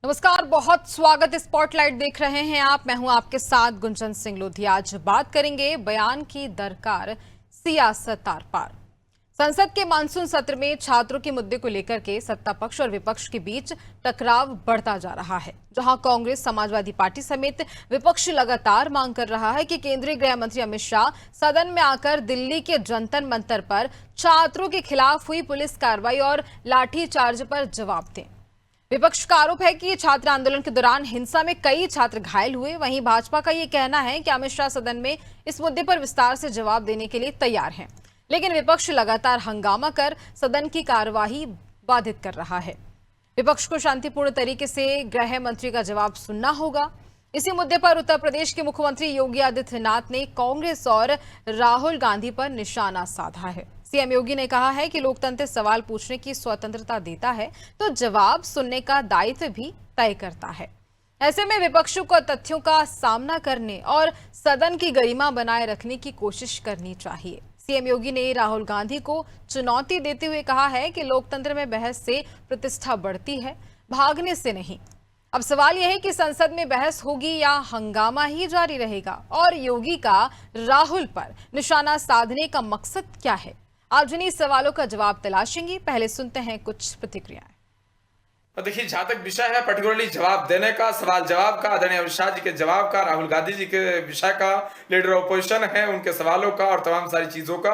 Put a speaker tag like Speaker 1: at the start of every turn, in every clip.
Speaker 1: नमस्कार, बहुत स्वागत। स्पॉटलाइट देख रहे हैं आप। मैं हूं आपके साथ गुंजन सिंह लोधी। आज बात करेंगे बयान की दरकार, सियासत आर पार। संसद के मानसून सत्र में छात्रों के मुद्दे को लेकर के सत्ता पक्ष और विपक्ष के बीच टकराव बढ़ता जा रहा है। जहां कांग्रेस, समाजवादी पार्टी समेत विपक्ष लगातार मांग कर रहा है कि केंद्रीय गृह मंत्री अमित शाह सदन में आकर दिल्ली के जंतर मंतर पर छात्रों के खिलाफ हुई पुलिस कार्रवाई और लाठीचार्ज पर जवाब दें। विपक्ष का आरोप है कि छात्र आंदोलन के दौरान हिंसा में कई छात्र घायल हुए। वहीं भाजपा का ये कहना है कि अमित शाह सदन में इस मुद्दे पर विस्तार से जवाब देने के लिए तैयार हैं, लेकिन विपक्ष लगातार हंगामा कर सदन की कार्यवाही बाधित कर रहा है। विपक्ष को शांतिपूर्ण तरीके से गृह मंत्री का जवाब सुनना होगा। इसी मुद्दे पर उत्तर प्रदेश के मुख्यमंत्री योगी आदित्यनाथ ने कांग्रेस और राहुल गांधी पर निशाना साधा है। सीएम योगी ने कहा है कि लोकतंत्र सवाल पूछने की स्वतंत्रता देता है, तो जवाब सुनने का दायित्व भी तय करता है। ऐसे में विपक्षों को तथ्यों का सामना करने और सदन की गरिमा बनाए रखने की कोशिश करनी चाहिए। सीएम योगी ने राहुल गांधी को चुनौती देते हुए कहा है कि लोकतंत्र में बहस से प्रतिष्ठा बढ़ती है, भागने से नहीं। अब सवाल यह है कि संसद में बहस होगी या हंगामा ही जारी रहेगा, और योगी का राहुल पर निशाना साधने का मकसद क्या है? आज इन्हीं सवालों का जवाब तलाशेंगे। पहले सुनते हैं कुछ प्रतिक्रियाएं।
Speaker 2: देखिए, जहां तक विषय है पर्टिकुलरली जवाब देने का, सवाल जवाब का, आदरणीय अमित शाह जी के जवाब का, राहुल गांधी जी के विषय का, लीडर ऑपोजिशन है उनके सवालों का और तमाम सारी चीजों का,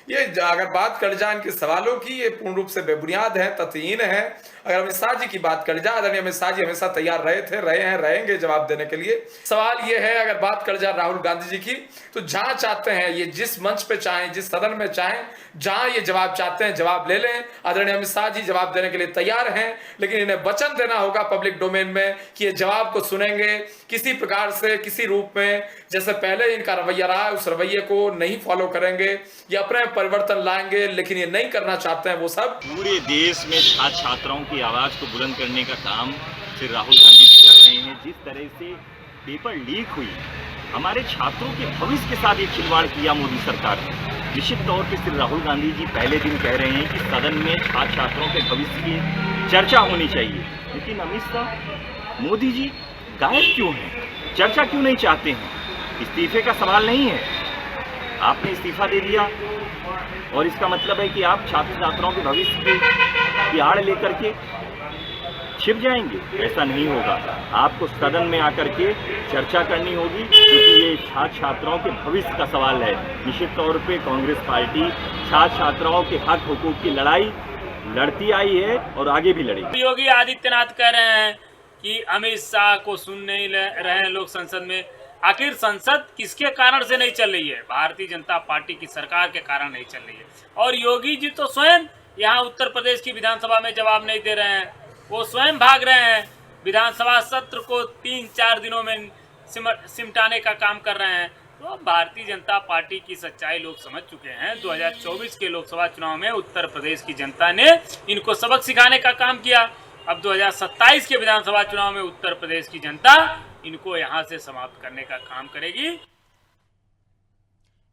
Speaker 2: ये अगर बात कर जाए इनके सवालों की, ये पूर्ण रूप से बेबुनियाद है, तथ्यहीन है। अगर अमित शाह जी की बात कर जाए, आदरणीय अमित शाह जी हमेशा तैयार रहे थे, रहे हैं, रहेंगे जवाब देने के लिए। सवाल ये है, अगर बात कर जाए राहुल गांधी जी की, तो जहां चाहते हैं ये, जिस मंच पे चाहें, जिस सदन में चाहें, जहां ये जवाब चाहते हैं जवाब ले लें। आदरणीय अमित शाह जी जवाब देने के लिए तैयार हैं, लेकिन इन्हें वचन देना होगा पब्लिक डोमेन में कि ये जवाब को सुनेंगे किसी प्रकार से, किसी रूप में। जैसे पहले इनका रवैया रहा है, उस रवैये को नहीं फॉलो करेंगे, ये अपने परिवर्तन लाएंगे, लेकिन ये नहीं करना चाहते हैं वो सब।
Speaker 3: पूरे देश में छात्र छात्राओं की आवाज को बुलंद करने का काम श्री राहुल गांधी जी कर रहे हैं। जिस तरह से पेपर लीक हुई, हमारे छात्रों के भविष्य के साथ ये खिलवाड़ किया मोदी सरकार ने। निश्चित तौर पर श्री राहुल गांधी जी पहले दिन कह रहे हैं कि सदन में छात्र छात्राओं के भविष्य की चर्चा होनी चाहिए, लेकिन अमित शाह, मोदी जी गायब क्यों हैं? चर्चा क्यों नहीं चाहते हैं? इस्तीफे का सवाल नहीं है, आपने इस्तीफा दे दिया और इसका मतलब है कि आप छात्र छात्राओं के भविष्य की आड़ लेकर के छिप जाएंगे। ऐसा नहीं होगा, आपको सदन में आकर के चर्चा करनी होगी, क्योंकि ये छात्र छात्राओं के भविष्य का सवाल है। निश्चित तौर पे कांग्रेस पार्टी छात्र छात्राओं के हक हुकूक की लड़ाई लड़ती आई है और आगे भी लड़ेगी।
Speaker 4: योगी आदित्यनाथ कह रहे हैं कि अमित शाह को सुन नहीं रहे हैं लोग संसद में। आखिर संसद किसके कारण से नहीं चल रही है? भारतीय जनता पार्टी की सरकार के कारण नहीं चल रही है। और योगी जी तो स्वयं यहाँ उत्तर प्रदेश की विधानसभा में जवाब नहीं दे रहे हैं, वो स्वयं भाग रहे हैं। विधानसभा सत्र को 3-4 दिनों में सिमटाने का काम कर रहे हैं। तो भारतीय जनता पार्टी की सच्चाई लोग समझ चुके हैं। 2024 के लोकसभा चुनाव में उत्तर प्रदेश की जनता ने इनको सबक सिखाने का काम किया। अब 2027 के विधानसभा चुनाव में उत्तर प्रदेश की जनता इनको यहां से समाप्त करने का काम करेगी।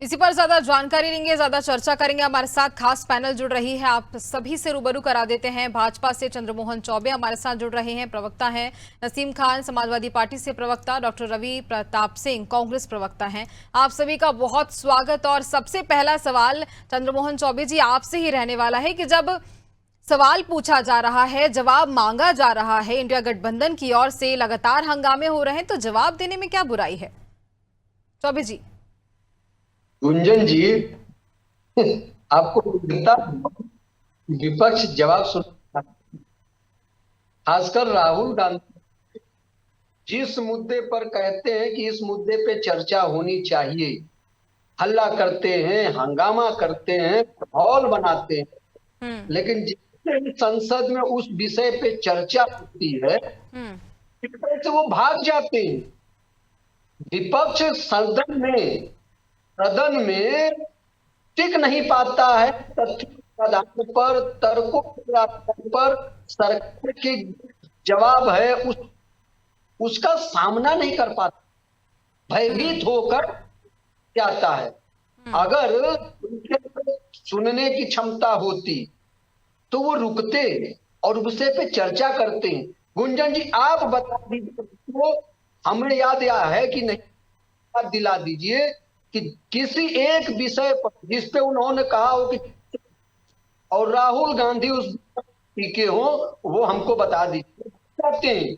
Speaker 1: इसी पर ज्यादा जानकारी लेंगे, ज्यादा चर्चा करेंगे। हमारे साथ खास पैनल जुड़ रही है, आप सभी से रूबरू करा देते हैं। भाजपा से चंद्रमोहन चौबे हमारे साथ जुड़ रहे हैं, प्रवक्ता हैं। नसीम खान समाजवादी पार्टी से प्रवक्ता, डॉक्टर रवि प्रताप सिंह कांग्रेस प्रवक्ता हैं। आप सभी का बहुत स्वागत। और सबसे पहला सवाल चंद्रमोहन चौबे जी आपसे ही रहने वाला है कि जब सवाल पूछा जा रहा है, जवाब मांगा जा रहा है, इंडिया गठबंधन की ओर से लगातार हंगामे हो रहे हैं, तो जवाब देने में क्या बुराई है? चौबे जी।
Speaker 5: गुंजन जी, आपको विपक्ष जवाब सुन, खासकर राहुल गांधी जिस मुद्दे पर कहते हैं कि इस मुद्दे पे चर्चा होनी चाहिए, हल्ला करते हैं, हंगामा करते हैं, माहौल बनाते हैं, लेकिन जिस संसद में उस विषय पे चर्चा होती है से वो भाग जाते हैं। विपक्ष सदन में टिक नहीं पाता है, तथ्यों के आधार पर, तर्कों के आधार पर सरकार के जवाब है उसका सामना नहीं कर पाता, भयभीत होकर जाता है। अगर उनके सुनने की क्षमता होती तो वो रुकते और विषय पे चर्चा करते हैं, गुंजन जी आप बता दीजिए, तो हमें याद है कि नहीं, याद दिला दीजिए कि किसी एक विषय पर जिस पे उन्होंने कहा हो कि और राहुल गांधी उस टीके हो, वो हमको बता दीजिए चाहते हैं।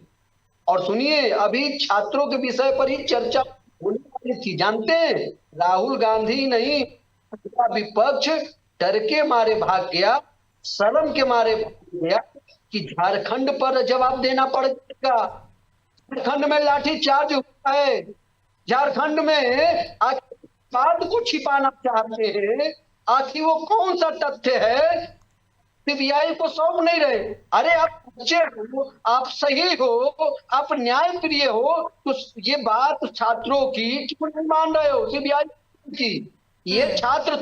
Speaker 5: और सुनिए, अभी छात्रों के विषय पर ही चर्चा होने वाली थी, जानते हैं, राहुल गांधी नहीं, पूरा विपक्ष डर के मारे भाग गया, शर्म के मारे भाग गया कि झारखंड पर जवाब देना पड़ेगा। झारखंड में लाठीचार्ज हुआ है, झारखंड में आखिर को छिपाना चाहते हैं, आखिर वो कौन सा तथ्य है, सीबीआई को सौंप नहीं रहे। अरे आप बच्चे हो, आप सही हो, आप न्याय प्रिय हो, तो ये बात छात्रों की क्यों नहीं मान रहे हो, सीबीआई की? ये छात्र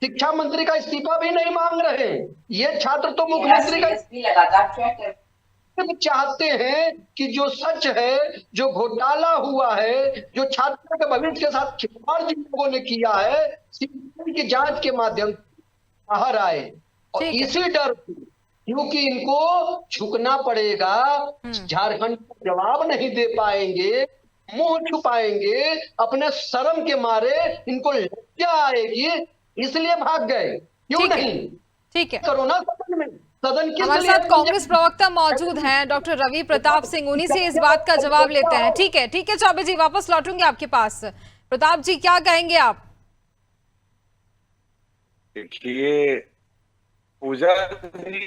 Speaker 5: शिक्षा मंत्री का इस्तीफा भी नहीं मांग रहे, ये छात्र तो मुख्यमंत्री का लगातार चाहते हैं कि जो सच है, जो घोटाला हुआ है, जो छात्रों के भविष्य के साथ खिलवाड़ जिन लोगों ने किया है, सीबीआई की जांच के माध्यम से बाहर आए। और इसी डर, क्योंकि इनको झुकना पड़ेगा, झारखंड को जवाब नहीं दे पाएंगे, मुंह छुपाएंगे, अपने शर्म के मारे इनको लज्जा आएगी, इसलिए भाग गए। क्यों नहीं?
Speaker 1: ठीक है,
Speaker 5: करो ना सदन में, सदन के
Speaker 1: हमारे साथ कांग्रेस प्रवक्ता मौजूद हैं डॉक्टर रवि प्रताप सिंह, उन्हीं से इस बात का जवाब लेते हैं। ठीक है चौबे जी, वापस लौटूंगे आपके पास। प्रताप जी क्या कहेंगे आप?
Speaker 6: देखिए पूजा जी,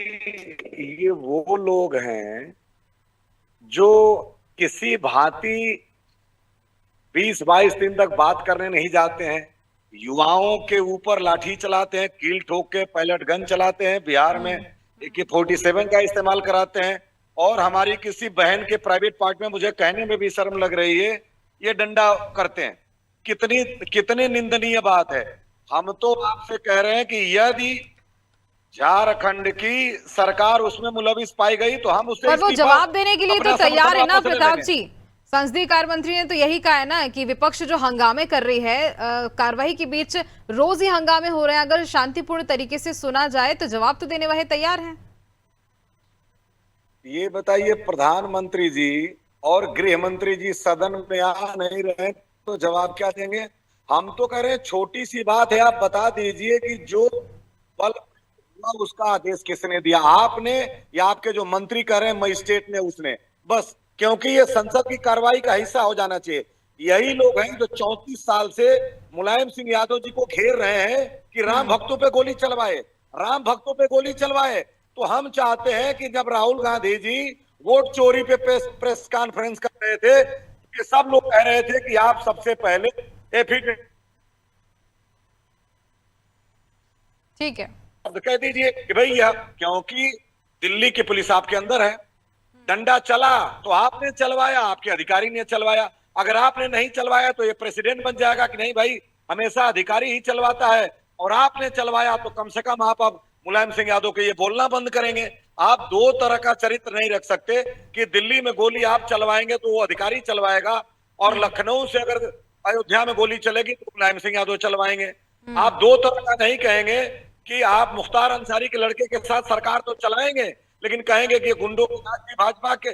Speaker 6: ये वो लोग हैं जो किसी भांति 20-22 दिन तक बात करने नहीं जाते हैं, युवाओं के ऊपर लाठी चलाते हैं, कील ठोक के पैलेट गन चलाते हैं, बिहार में AK-47 का इस्तेमाल कराते हैं, और हमारी किसी बहन के प्राइवेट पार्ट में, मुझे कहने में भी शर्म लग रही है, ये डंडा करते हैं। कितनी निंदनीय बात है। हम तो आपसे कह रहे हैं कि यदि झारखंड की सरकार उसमें मुलविस पाई गई तो हम उससे,
Speaker 1: पर वो जवाब देने के लिए तो तैयार है ना प्रताप जी। संसदीय कार्य मंत्री ने तो यही कहा है ना कि विपक्ष जो हंगामे कर रही है, कार्रवाई के बीच रोज ही हंगामे हो रहे हैं, अगर शांतिपूर्ण तरीके से सुना जाए तो जवाब तो देने वाले तैयार हैं।
Speaker 6: ये बताइए, प्रधानमंत्री जी और गृह मंत्री जी सदन में आ नहीं रहे तो जवाब क्या देंगे? हम तो कह रहे हैं छोटी सी बात है, आप बता दीजिए कि जो बल उसका आदेश किसने दिया, आपने या आपके जो मंत्री कह रहे हैं मजिस्ट्रेट ने, उसने? बस, क्योंकि ये संसद की कार्रवाई का हिस्सा हो जाना चाहिए। यही लोग हैं जो 34 साल से मुलायम सिंह यादव जी को घेर रहे हैं कि राम भक्तों पे गोली चलवाए, राम भक्तों पे गोली चलवाए। तो हम चाहते हैं कि जब राहुल गांधी जी वोट चोरी पे प्रेस कॉन्फ्रेंस कर रहे थे, ये सब लोग कह रहे थे कि आप सबसे पहले एफिडेविट,
Speaker 5: ठीक है,
Speaker 6: कह दीजिए कि भैया, क्योंकि दिल्ली की पुलिस आपके अंदर है, डंडा चला तो आपने चलवाया, आपके अधिकारी ने चलवाया। अगर आपने नहीं चलवाया तो ये प्रेसिडेंट बन जाएगा कि नहीं भाई, हमेशा अधिकारी ही चलवाता है, और आपने चलवाया तो कम से कम आप अब मुलायम सिंह यादव के ये बोलना बंद करेंगे। आप दो तरह का चरित्र नहीं रख सकते कि दिल्ली में गोली आप चलवाएंगे तो वो अधिकारी चलवाएगा, और लखनऊ से अगर अयोध्या में गोली चलेगी तो मुलायम सिंह यादव चलवाएंगे। आप दो तरह का नहीं कहेंगे कि आप मुख्तार अंसारी के लड़के के साथ सरकार तो चलाएंगे, लेकिन कहेंगे कि गुंडों की राजनीति भाजपा के,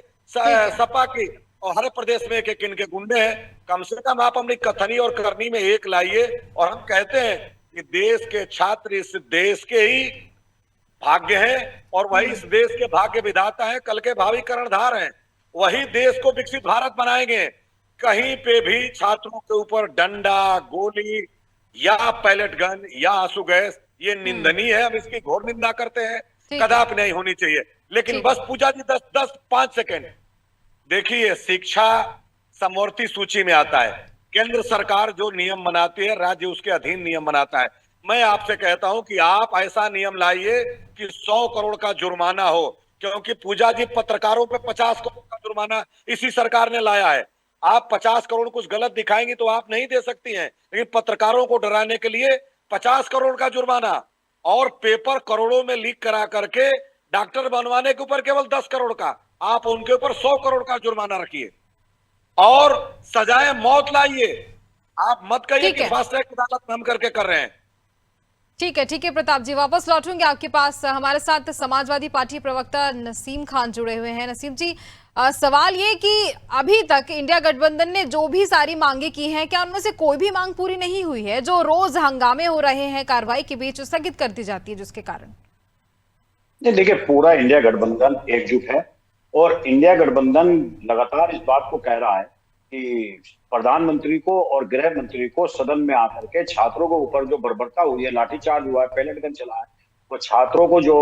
Speaker 6: सपा की, और हर प्रदेश में एक इनके गुंडे हैं। कम से कम आप अपनी कथनी और करनी में एक लाइए। और हम कहते हैं कि देश के छात्र इस देश के ही भाग्य हैं, और वही इस देश के भाग्य विधाता हैं, कल के भावी कर्णधार हैं, वही देश को विकसित भारत बनाएंगे। कहीं पे भी छात्रों के ऊपर डंडा, गोली या पैलेट गन या आंसू गैस, ये निंदनीय है, हम इसकी घोर निंदा करते हैं, कदापि नहीं होनी चाहिए। लेकिन बस पूजा जी 5 सेकंड देखिए, शिक्षा समवर्ती सूची में आता है, केंद्र सरकार जो नियम बनाती है, राज्य उसके अधीन नियम बनाता है। मैं आपसे कहता हूं कि आप ऐसा नियम लाइए कि 100 करोड़ का जुर्माना हो, क्योंकि पूजा जी पत्रकारों पे 50 करोड़ का जुर्माना इसी सरकार ने लाया है। आप 50 करोड़ कुछ गलत दिखाएंगे तो आप नहीं दे सकती हैं, लेकिन पत्रकारों को डराने के लिए 50 करोड़ का जुर्माना, और पेपर करोड़ों में लीक करा करके डॉक्टर बनवाने के ऊपर केवल 10 करोड़ का, आप उनके ऊपर 100 करोड़ का जुर्माना रखिए, और सजाए मौत लाइए। आप मत कहिए कि फास्ट ट्रैक अदालत में हम करके कर रहे हैं।
Speaker 1: ठीक है प्रताप जी, वापस लौटूंगे आपके पास। हमारे साथ समाजवादी पार्टी प्रवक्ता नसीम खान जुड़े हुए हैं। नसीम जी, सवाल ये कि अभी तक इंडिया गठबंधन ने जो भी सारी मांगे की हैं, क्या उनमें से कोई भी मांग पूरी नहीं हुई है? जो रोज हंगामे हो रहे हैं कार्रवाई के बीच, स्थगित कर दी जाती है जिसके कारण।
Speaker 7: नहीं, देखिए, पूरा इंडिया गठबंधन एकजुट है और इंडिया गठबंधन लगातार इस बात को कह रहा है कि प्रधानमंत्री को और गृह मंत्री को सदन में आकर के छात्रों के ऊपर जो बर्बरता हुई है, लाठीचार्ज हुआ है, पैलेट गन चला है, वो छात्रों को जो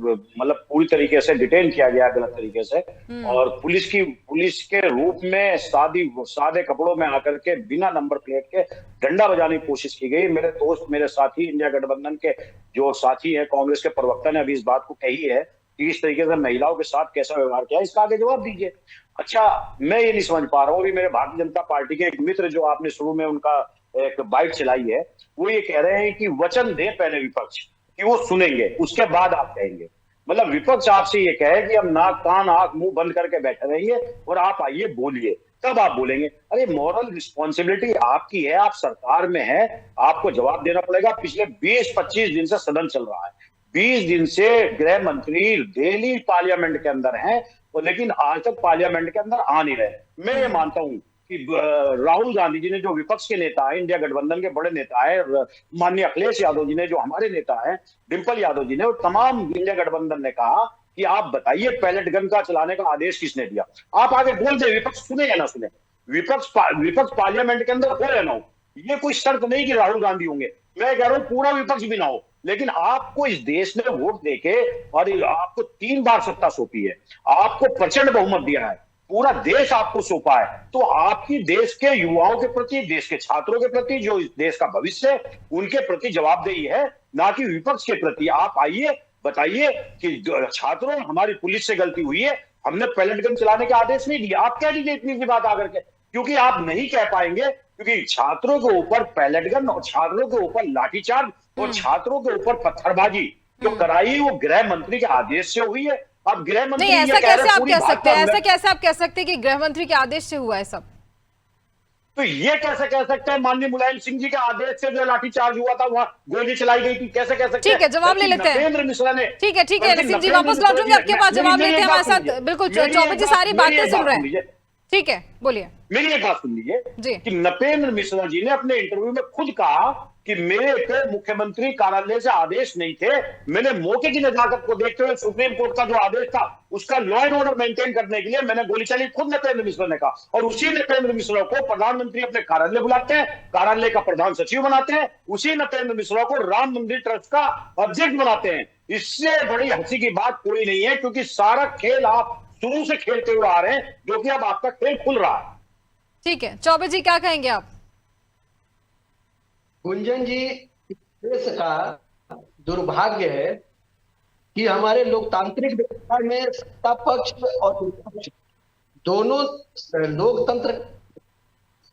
Speaker 7: मतलब पूरी तरीके से डिटेन किया गया गलत तरीके से, और पुलिस के रूप में सादे कपड़ों में आकर के बिना नंबर प्लेट के डंडा बजाने की कोशिश की गई। मेरे दोस्त, मेरे साथी, इंडिया गठबंधन के जो साथी है, कांग्रेस के प्रवक्ता ने अभी इस बात को कही है कि इस तरीके से महिलाओं के साथ कैसा व्यवहार किया, इसका आगे जवाब दीजिए। अच्छा, मैं ये नहीं समझ पा रहा हूँ, अभी मेरे भारतीय जनता पार्टी के एक मित्र जो आपने शुरू में उनका एक बाइट चलाई है, वो ये कह रहे हैं कि वचन दे पहले विपक्ष कि वो सुनेंगे, उसके बाद आप कहेंगे। मतलब विपक्ष आपसे ये कहे कि हम नाक कान आंख मुंह बंद करके बैठे रहिए और आप आइए बोलिए, तब आप बोलेंगे। अरे, मॉरल रिस्पॉन्सिबिलिटी आपकी है, आप सरकार में है, आपको जवाब देना पड़ेगा। पिछले 20-25 दिन से सदन चल रहा है, 20 दिन से गृह मंत्री डेली पार्लियामेंट के अंदर हैं, और लेकिन आज तक पार्लियामेंट के अंदर आ नहीं रहे। मैं ये मानता हूं कि राहुल गांधी जी ने, जो विपक्ष के नेता है, इंडिया गठबंधन के बड़े नेता है, माननीय अखिलेश यादव जी ने, जो हमारे नेता है डिम्पल यादव जी ने, और तमाम इंडिया गठबंधन ने कहा कि आप बताइए पैलेट गन का चलाने का आदेश किसने दिया। आप आगे बोल दे, विपक्ष सुने या ना सुने, विपक्ष पार्लियामेंट के अंदर हो या ना हो, ये कोई शर्त नहीं कि राहुल गांधी होंगे। मैं कह रहा हूं पूरा विपक्ष भी ना हो, लेकिन आपको इस देश ने वोट देके और आपको 3 बार सत्ता सौंपी है, आपको प्रचंड बहुमत दिया है, पूरा देश आपको सौंपा है, तो आपकी देश के युवाओं के प्रति, देश के छात्रों के प्रति, जो इस देश का भविष्य है, उनके प्रति जवाबदेही है, ना कि विपक्ष के प्रति। आप आइए, बताइए कि छात्रों, हमारी पुलिस से गलती हुई है, हमने पैलेट गन चलाने के आदेश नहीं दिया। आप कह दीजिए इतनी सी बात आकर के, क्योंकि आप नहीं कह पाएंगे, क्योंकि छात्रों के ऊपर पैलेट गन और छात्रों के ऊपर लाठीचार्ज और छात्रों के ऊपर पत्थरबाजी जो कराई, वो गृह मंत्री के आदेश से हुई है। अब गृह मंत्री
Speaker 1: नहीं, ऐसा कैसे आप कह सकते हैं? ऐसा कैसे आप कह सकते हैं कि गृह मंत्री के आदेश से हुआ है सब?
Speaker 7: तो ये कैसे कह सकते हैं? माननीय मुलायम सिंह जी के आदेश से जो लाठीचार्ज हुआ था, वहां गोली चलाई गई थी, कैसे कह सकते हैं?
Speaker 1: ठीक है, जवाब ले लेते हैं।
Speaker 7: नपेंद्र मिश्रा ने,
Speaker 1: ठीक है नसीम जी, वापस लौटूंगे आपके पास, जवाब लेते हैं हमारे साथ। बिल्कुल, चौबे जी सारी बातें सुन रहे हैं। ठीक है, बोलिए।
Speaker 7: मेरी एक बात सुन लीजिए कि नपेंद्र मिश्रा जी ने अपने इंटरव्यू में खुद कहा कि मेरे को मुख्यमंत्री कार्यालय से आदेश नहीं थे, मैंने मौके की नजाकत को देखते हुए सुप्रीम कोर्ट का जो आदेश था, उसका लॉ एंड ऑर्डर मेंटेन करने के लिए मैंने गोली चलाई, खुद नपेंद्र मिश्रा ने कहा। और उसी नपेंद्र मिश्रा को प्रधानमंत्री अपने कार्यालय बुलाते हैं, कार्यालय का प्रधान सचिव बनाते हैं, उसी नपेंद्र मिश्रा को राम मंदिर ट्रस्ट का अध्यक्ष बनाते हैं। इससे बड़ी हंसी की बात कोई नहीं है, क्योंकि सारा खेल आप शुरू से खेलते हुए आ रहे हैं, जो कि अब आपका खेल खुल रहा है।
Speaker 1: ठीक है, चौबे जी क्या कहेंगे आप?
Speaker 5: गुंजन जी, देश का दुर्भाग्य है कि हमारे लोकतांत्रिक व्यवस्था में सत्ता पक्ष और विपक्ष दोनों, लोकतंत्र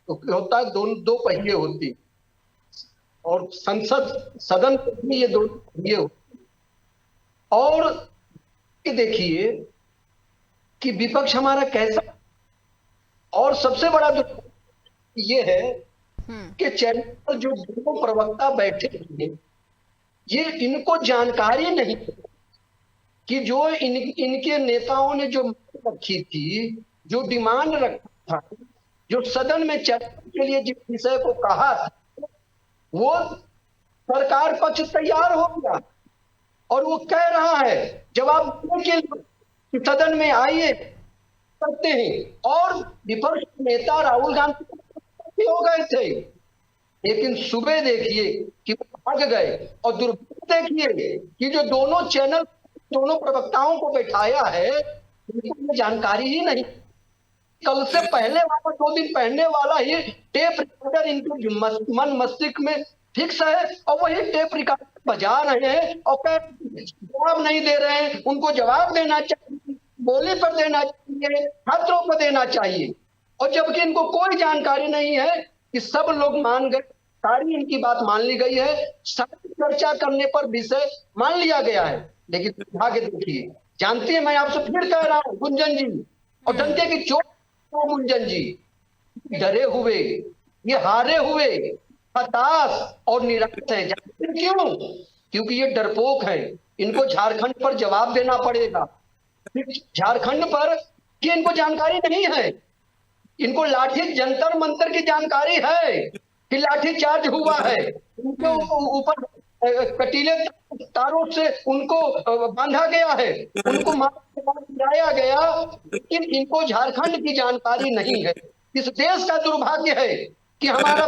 Speaker 5: होता है, दोनों दो पहिए होती, और संसद सदन में ये दोनों पहिए होते। और देखिए कि विपक्ष हमारा कैसा, और सबसे बड़ा ये है कि चैनल पर जो दोनों प्रवक्ता बैठे थे, ये इनको जानकारी नहीं कि जो इनके नेताओं ने जो रखी थी, जो डिमांड रखा था, जो सदन में चर्चा के लिए जिस विषय को कहा था, वो सरकार पक्ष तैयार हो गया और वो कह रहा है जवाब देने के लिए सदन में आइए करते हैं। और विपक्ष नेता राहुल गांधी हो गए थे, लेकिन सुबह देखिए कि भाग गए, और दुर्भाग्य देखिए कि जो दोनों चैनल, दोनों प्रवक्ताओं को बैठाया है, उनको जानकारी ही नहीं। कल से पहले वाला, 2 दिन पहले वाला ही टेप रिकॉर्डर इनके मन मस्तिष्क में फिक्स है, और वही टेप रिकॉर्डर बजा रहे हैं और जवाब नहीं दे रहे हैं। उनको जवाब देना चाहिए, बोली पर देना चाहिए, छात्रों पर देना चाहिए, और जबकि इनको कोई जानकारी नहीं है कि सब लोग मान गए, सारी इनकी बात मान ली गई है, सारी चर्चा करने पर विषय मान लिया गया है। लेकिन दुर्भाग्य देखिए, जानती है, मैं आपसे फिर कह रहा हूं गुंजन जी, और डंके की चोट को गुंजन जी, डरे हुए, ये हारे हुए, हताश और निराश है। जानते क्यों? क्योंकि ये डरपोक है, इनको झारखंड पर जवाब देना पड़ेगा। झारखंड पर कि इनको जानकारी नहीं है, इनको लाठी जंतर मंतर की जानकारी है कि लाठी चार्ज हुआ है, उनके ऊपर कटीले तारों से उनको बांधा गया है, उनको गिराया गया, लेकिन इनको झारखंड की जानकारी नहीं है। इस देश का दुर्भाग्य है कि हमारा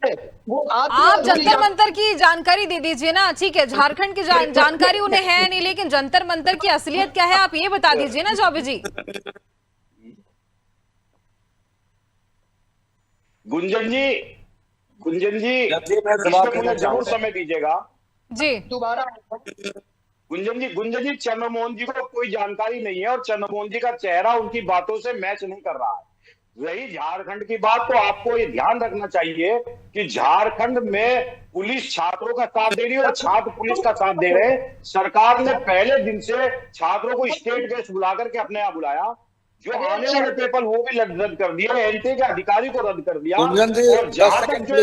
Speaker 5: है वो
Speaker 1: आप जंतर मंतर की जानकारी दे दीजिए ना। ठीक है, झारखंड की जानकारी उन्हें है नहीं, लेकिन जंतर मंतर की असलियत क्या है आप ये बता दीजिए ना चौबे जी।
Speaker 7: गुंजन जी मुझे जरूर समय दीजिएगा
Speaker 1: जी।
Speaker 5: दोबारा
Speaker 7: गुंजन जी चंद्रमोहन जी को कोई जानकारी नहीं है और चंद्रमोहन जी का चेहरा उनकी बातों से मैच नहीं कर रहा है। रही झारखंड की बात, तो आपको ये ध्यान रखना चाहिए कि झारखंड में पुलिस छात्रों का साथ दे रही है और छात्र पुलिस का साथ दे रहे हैं। सरकार ने पहले दिन से छात्रों को स्टेट गेस्ट बुला करके अपने यहाँ बुलाया, जो आने वाले पेपर वो भी रद्द कर दिया, एनटी के अधिकारी को रद्द कर दिया। और जहां तक जो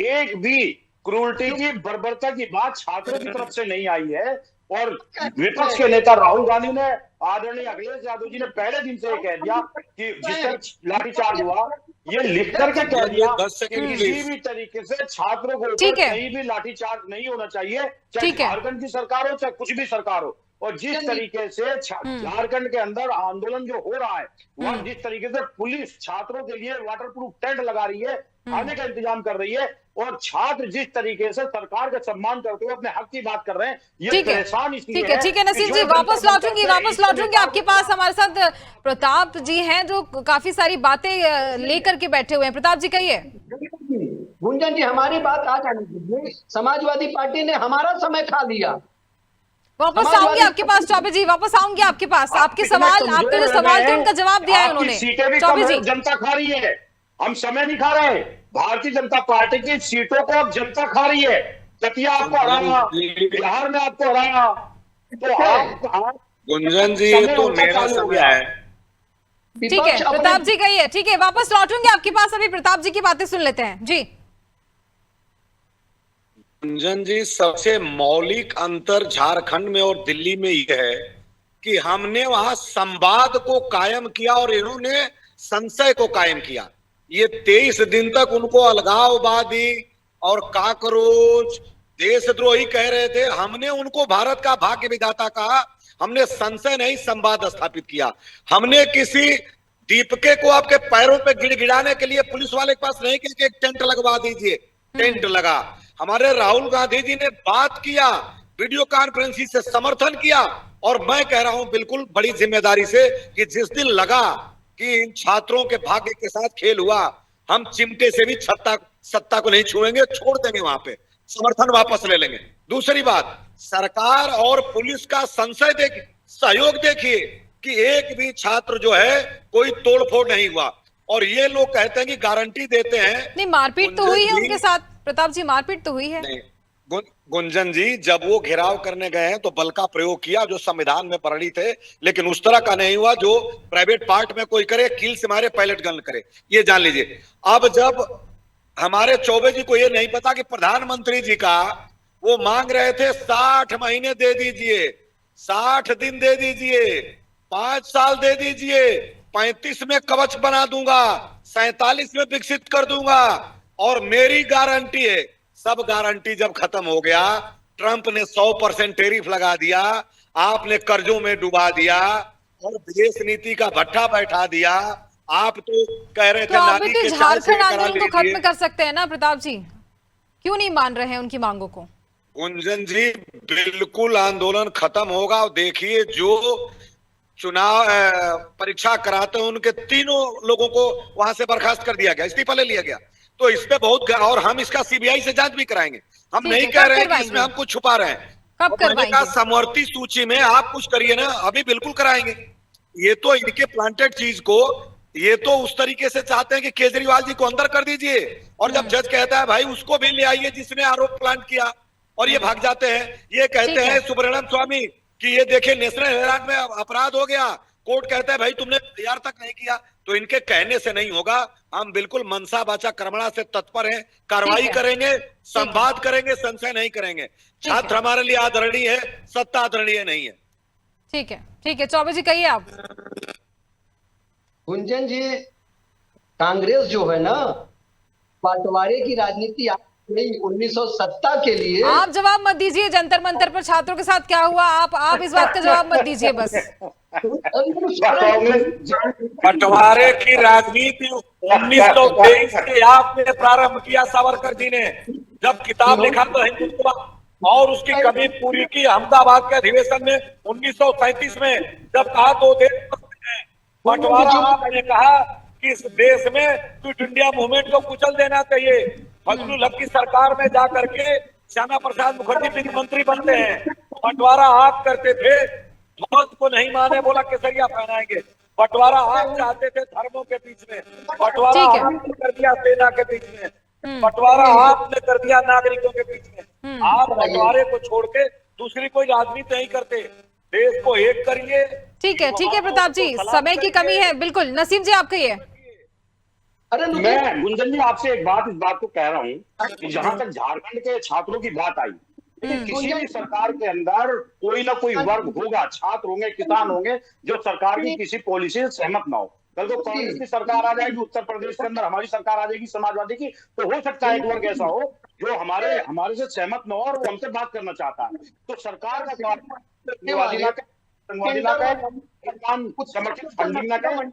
Speaker 7: एक भी क्रूरटी की बर्बरता की बात छात्रों की तरफ से नहीं आई है, और विपक्ष के नेता राहुल गांधी ने, आदरणीय अखिलेश यादव जी ने पहले दिन से कह दिया कि जिस तरह लाठीचार्ज हुआ, ये लिख करके कह दिया कि किसी भी तरीके से छात्रों को कहीं भी लाठीचार्ज नहीं होना चाहिए, चाहे झारखंड की सरकार हो चाहे कुछ भी सरकार हो। और जिस तरीके से झारखंड के अंदर आंदोलन जो हो रहा है, वह जिस तरीके से पुलिस छात्रों के लिए वाटर प्रूफ टेंट लगा रही है, खाने का इंतजाम कर रही है, और छात्र जिस तरीके से सरकार का सम्मान करते हुए अपने हक की बात कर रहे हैं, ये परेशान इसलिए है।
Speaker 1: ठीक है नसीर जी, वापस लौटूंगी आपके पास। हमारे साथ प्रताप जी हैं जो काफी सारी बातें लेकर के बैठे हुए हैं। प्रताप जी कहिए।
Speaker 5: गुंजन जी हमारी बात आ जाने दीजिए, समाजवादी पार्टी ने हमारा समय खा लिया।
Speaker 1: वापस आऊंगी आपके पास चौबे जी, वापस आऊंगी आपके पास। आपके सवाल, आपके जो सवाल थे उनका जवाब दिया है उन्होंने।
Speaker 7: चौबे जी, जनता खा रही है, हम समय नहीं खा रहे। भारतीय जनता पार्टी की सीटों को अब जनता खा रही है। दतिया आपको हराया, बिहार में आपको हराया, तो आप
Speaker 6: गुंजन जी ये तो मेरा समय है।
Speaker 1: ठीक है प्रताप जी कहिए। ठीक है, वापस लौटूंगी आपके पास, अभी प्रताप जी की बातें सुन लेते हैं जी।
Speaker 6: गुंजन जी, सबसे मौलिक अंतर झारखंड में और दिल्ली में यह है कि हमने वहां संवाद को कायम किया और इन्होंने संशय को कायम किया। ये 23 दिन तक उनको अलगाववादी और काकरोच देशद्रोही कह रहे थे, हमने उनको भारत का भाग्य विधाता कहा। हमने संशय नहीं संवाद स्थापित किया। हमने किसी दीपके को आपके पैरों पे गिड़गिड़ाने के लिए पुलिस वाले के पास नहीं कि एक टेंट लगवा दीजिए, टेंट लगा। हमारे राहुल गांधी जी ने बात किया, वीडियो कॉन्फ्रेंसिंग से समर्थन किया, और मैं कह रहा हूं बिल्कुल बड़ी जिम्मेदारी से कि जिस दिन लगा कि इन छात्रों के भाग्य के साथ खेल हुआ, हम चिमटे से भी सत्ता को नहीं छुएंगे, छोड़ देंगे, वहां पे समर्थन वापस ले लेंगे। दूसरी बात, सरकार और पुलिस का संशय देखिए, सहयोग देखिए कि एक भी छात्र जो है कोई तोड़फोड़ नहीं हुआ। और ये लोग कहते हैं कि गारंटी देते हैं।
Speaker 1: नहीं, मारपीट तो हुई है उनके साथ प्रताप जी, मारपीट तो हुई है।
Speaker 6: नहीं गुंजन जी, जब वो घेराव करने गए हैं तो बल का प्रयोग किया जो संविधान में परिणित है, लेकिन उस तरह का नहीं हुआ जो प्राइवेट पार्ट में कोई करे, कील से मारे, पायलट गन करे, ये जान लीजिए। अब जब हमारे चौबे जी को ये नहीं पता कि प्रधानमंत्री जी का वो मांग रहे थे 60 महीने दे दीजिए, 60 दिन दे दीजिए, 5 साल दे दीजिए, 35 में कवच बना दूंगा, 47 में विकसित कर दूंगा, और मेरी गारंटी है। सब गारंटी जब खत्म हो गया, ट्रंप ने 100% टैरिफ लगा दिया, आपने कर्जों में डुबा दिया और विदेश नीति का भट्ठा बैठा दिया। आप तो कह रहे थे नानी के
Speaker 1: झारखंड आंदोलन को खत्म कर सकते हैं ना प्रताप जी, क्यों नहीं मान रहे हैं उनकी मांगों को?
Speaker 6: गुंजन जी, बिल्कुल आंदोलन खत्म होगा। देखिए, जो चुनाव परीक्षा कराते हैं उनके तीनों लोगों को वहां से बर्खास्त कर दिया गया, इस्तीफा ले लिया गया। तो इस पे बहुत, और हम इसका सीबीआई से जांच भी कराएंगे। हम नहीं कह रहे हैं कि इसमें हम कुछ छुपा रहे हैं।
Speaker 1: कब करवाएंगे?
Speaker 6: समवर्ती सूची में आप कुछ करिए ना, अभी बिल्कुल कराएंगे। ये तो इनके प्लांटेड चीज को, ये तो उस तरीके से चाहते हैं कि केजरीवाल जी को अंदर कर दीजिए, और जब जज कहता है भाई उसको भी ले आइए जिसने आरोप प्लांट किया, और ये भाग जाते हैं। ये कहते हैं सुब्रमण्यम स्वामी कि ये देखिए नेशनल हेराल्ड में अपराध हो गया, कोर्ट कहता है भाई तुमने तैयार तक नहीं किया, तो इनके कहने से नहीं होगा। हम बिल्कुल मनसा वाचा कर्मणा से तत्पर हैं, कार्रवाई करेंगे, संवाद करेंगे, संशय नहीं करेंगे। छात्र हमारे लिए आदरणीय है, सत्ता आदरणीय नहीं है।
Speaker 1: ठीक है चौबे जी कहिए आप।
Speaker 5: गुंजन जी, कांग्रेस जो है ना, बंटवारे की राजनीति नहीं, 1970 के लिए। आप
Speaker 1: जवाब मत दीजिए, जंतर मंतर पर छात्रों के साथ क्या हुआ, आप इस बात का जवाब मत दीजिए बस।
Speaker 6: बंटवारे की राजनीति 1923 से आपने प्रारंभ किया सावरकर जी ने, जब किताब लिखा तो हिंदुत्व, और उसकी कमी पूरी की अहमदाबाद के अधिवेशन में 1937 में, जब कहा दो देश बंटवारा। आपने कहा कि इस देश में क्विट इंडिया मूवमेंट को कुचल देना चाहिए। फजलुल हक की सरकार में जाकर के श्यामा प्रसाद मुखर्जी विधि मंत्री बनते हैं। बंटवारा आप करते थे, ध्वज को नहीं माने, बोला केसरिया पहनाएंगे। बंटवारा आप चाहते थे धर्मों के बीच में, बंटवारा आपने कर दिया सेना के बीच में, बंटवारा आपने कर दिया नागरिकों के बीच में। आप बंटवारे को छोड़ के दूसरी कोई राजनीति नहीं करते, देश को एक करिए।
Speaker 1: ठीक है प्रताप जी, समय की कमी है, बिल्कुल। नसीम जी आप कहिए।
Speaker 7: मैं गुंजन जी आपसे इस बात को कह रहा हूँ कि जहां तक झारखंड के छात्रों की बात आई, किसी भी सरकार के अंदर कोई ना कोई वर्ग होगा, छात्र होंगे, किसान होंगे, जो सरकार की किसी पॉलिसी से सहमत ना हो। कल को कांग्रेस की सरकार आ जाएगी उत्तर प्रदेश के अंदर, हमारी सरकार आ जाएगी समाजवादी की, तो हो सकता है एक वर्ग ऐसा हो जो हमारे से सहमत न हो और वो हमसे बात करना चाहता है। तो सरकार का काम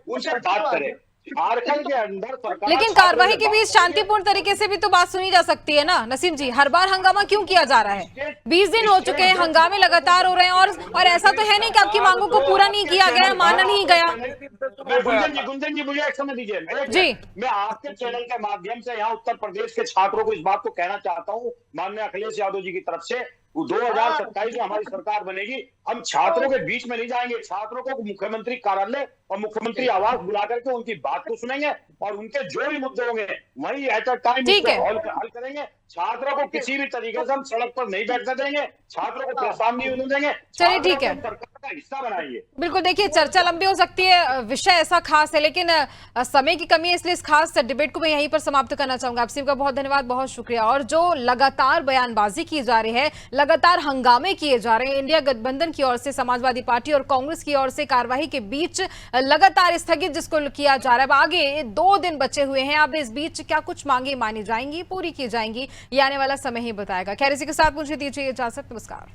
Speaker 7: उनसे बात करे। झारखंड के अंदर सरकार,
Speaker 1: लेकिन कार्रवाई के बीच शांतिपूर्ण तरीके से भी तो बात सुनी जा सकती है ना नसीम जी। हर बार हंगामा क्यों किया जा रहा है? 20 दिन हो चुके हैं, हंगामे लगातार हो रहे हैं, और ऐसा तो है नहीं कि आपकी मांगों को पूरा नहीं किया गया, माना नहीं गया।
Speaker 7: गुंजन जी मुझे एक समय दीजिए जी। मैं आपके चैनल के माध्यम से यहाँ उत्तर प्रदेश के छात्रों को इस बात को कहना चाहता हूँ, माननीय अखिलेश यादव जी की तरफ से, 2027 में हमारी सरकार बनेगी, हम छात्रों के बीच में नहीं जाएंगे। छात्रों को मुख्यमंत्री कार्यालय और मुख्यमंत्री आवास बुला करके उनकी बात को सुनेंगे और उनके जो भी मुद्दे होंगे वही एट अ टाइम हल करेंगे। छात्रों को किसी भी तरीके से हम सड़क पर नहीं बैठने देंगे, छात्रों को परेशान नहीं होने देंगे।
Speaker 1: चलिए ठीक है,
Speaker 7: सरकार का हिस्सा बनाइए।
Speaker 1: बिल्कुल। देखिए, चर्चा लंबी हो सकती है, विषय ऐसा खास है, लेकिन समय की कमी है, इसलिए इस खास डिबेट को मैं यहीं पर समाप्त करना चाहूंगा। आप सबका बहुत धन्यवाद, बहुत शुक्रिया। और जो लगातार बयानबाजी की जा रही है, लगातार हंगामे किए जा रहे हैं, इंडिया गठबंधन की ओर से, समाजवादी पार्टी और कांग्रेस की ओर से, कार्रवाई के बीच लगातार स्थगित जिसको किया जा रहा है, आगे 2 दिन बचे हुए हैं। अब इस बीच क्या कुछ मांगे मानी जाएंगी, पूरी की जाएंगी, ये आने वाला समय ही बताएगा। खैर, इसी के साथ मुझे दीजिए इजाजत, नमस्कार।